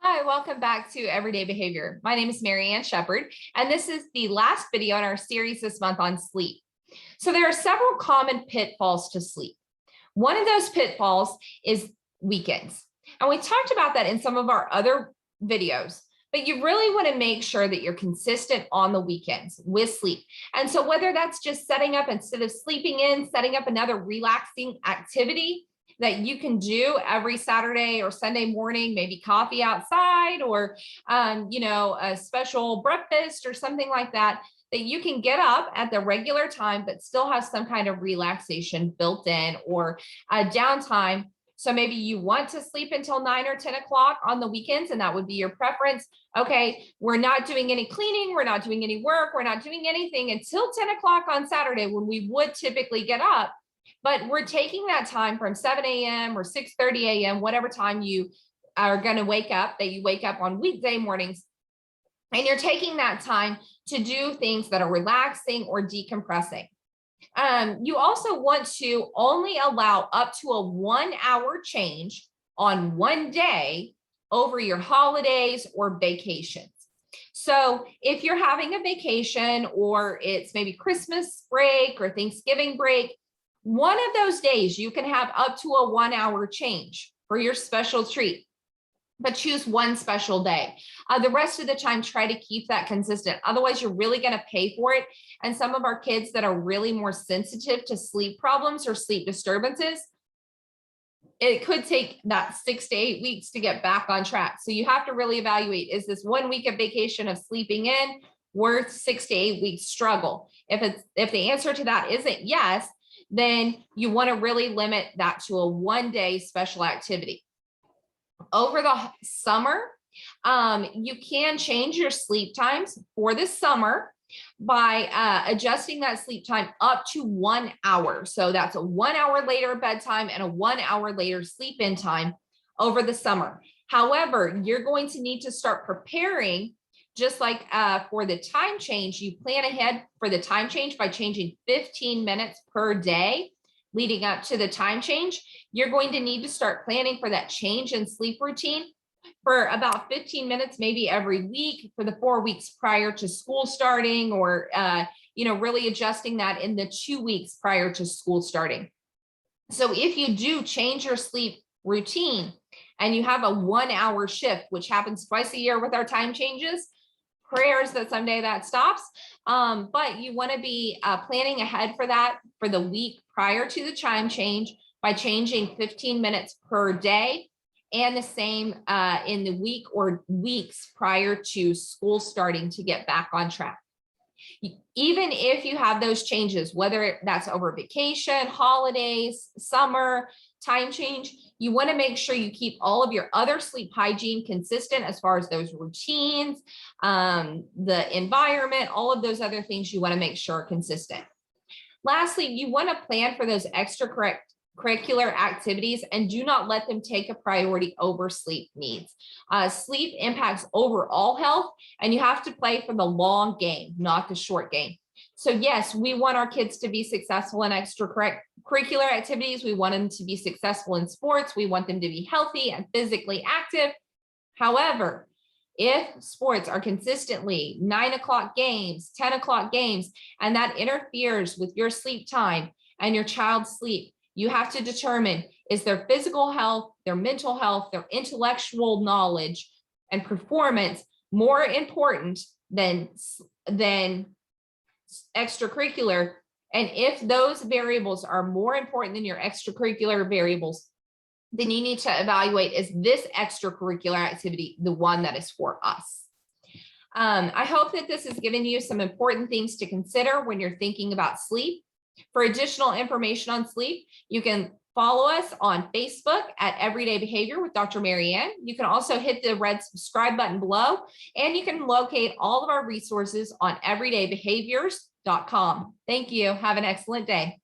Hi, welcome back to Everyday Behavior. My name is Marianne Shepard, and this is the last video in our series this month on sleep. So there are several common pitfalls to sleep. One of those pitfalls is weekends. And we talked about that in some of our other videos, but you really want to make sure that you're consistent on the weekends with sleep. And so whether that's just setting up, instead of sleeping in, setting up another relaxing activity that you can do every Saturday or Sunday morning, maybe coffee outside or, a special breakfast or something like that, that you can get up at the regular time, but still have some kind of relaxation built in or a downtime. So maybe you want to sleep until 9 or 10 o'clock on the weekends, and that would be your preference. Okay, we're not doing any cleaning, we're not doing any work, we're not doing anything until 10 o'clock on Saturday when we would typically get up. But we're taking that time from 7 a.m. or 6:30 a.m., whatever time you are going to wake up, that you wake up on weekday mornings, and you're taking that time to do things that are relaxing or decompressing. You also want to only allow up to a 1 hour change on one day over your holidays or vacations. So if you're having a vacation or it's maybe Christmas break or Thanksgiving break, one of those days you can have up to a 1 hour change for your special treat, but choose one special day. The rest of the time, try to keep that consistent. Otherwise, you're really going to pay for it. And some of our kids that are really more sensitive to sleep problems or sleep disturbances, it could take that 6 to 8 weeks to get back on track. So you have to really evaluate, is this 1 week of vacation of sleeping in worth 6 to 8 weeks struggle? If the answer to that isn't yes, then you want to really limit that to a 1 day special activity. Over the summer, you can change your sleep times for the summer by adjusting that sleep time up to 1 hour. So that's a 1 hour later bedtime and a 1 hour later sleep in time over the summer. However, you're going to need to start preparing. Just like for the time change, you plan ahead for the time change by changing 15 minutes per day leading up to the time change. You're going to need to start planning for that change in sleep routine for about 15 minutes, maybe every week for the 4 weeks prior to school starting, or, really adjusting that in the 2 weeks prior to school starting. So if you do change your sleep routine and you have a 1 hour shift, which happens twice a year with our time changes, prayers that someday that stops. But you want to be planning ahead for that for the week prior to the time change by changing 15 minutes per day, and the same in the week or weeks prior to school starting to get back on track. Even if you have those changes, whether that's over vacation, holidays, summer, time change, you want to make sure you keep all of your other sleep hygiene consistent as far as those routines, the environment, all of those other things you want to make sure are consistent. Lastly, you want to plan for those extracurricular activities and do not let them take a priority over sleep needs. Sleep impacts overall health, and you have to play for the long game, not the short game. So yes, we want our kids to be successful in extracurricular activities. We want them to be successful in sports. We want them to be healthy and physically active. However, if sports are consistently 9 o'clock games, 10 o'clock games, and that interferes with your sleep time and your child's sleep, you have to determine, is their physical health, their mental health, their intellectual knowledge and performance more important than extracurricular? And if those variables are more important than your extracurricular variables, then you need to evaluate, is this extracurricular activity the one that is for us? I hope that this has given you some important things to consider when you're thinking about sleep. For additional information on sleep, you can follow us on Facebook at Everyday Behavior with Dr. Marianne. You can also hit the red subscribe button below, and you can locate all of our resources on everydaybehaviors.com. Thank you. Have an excellent day.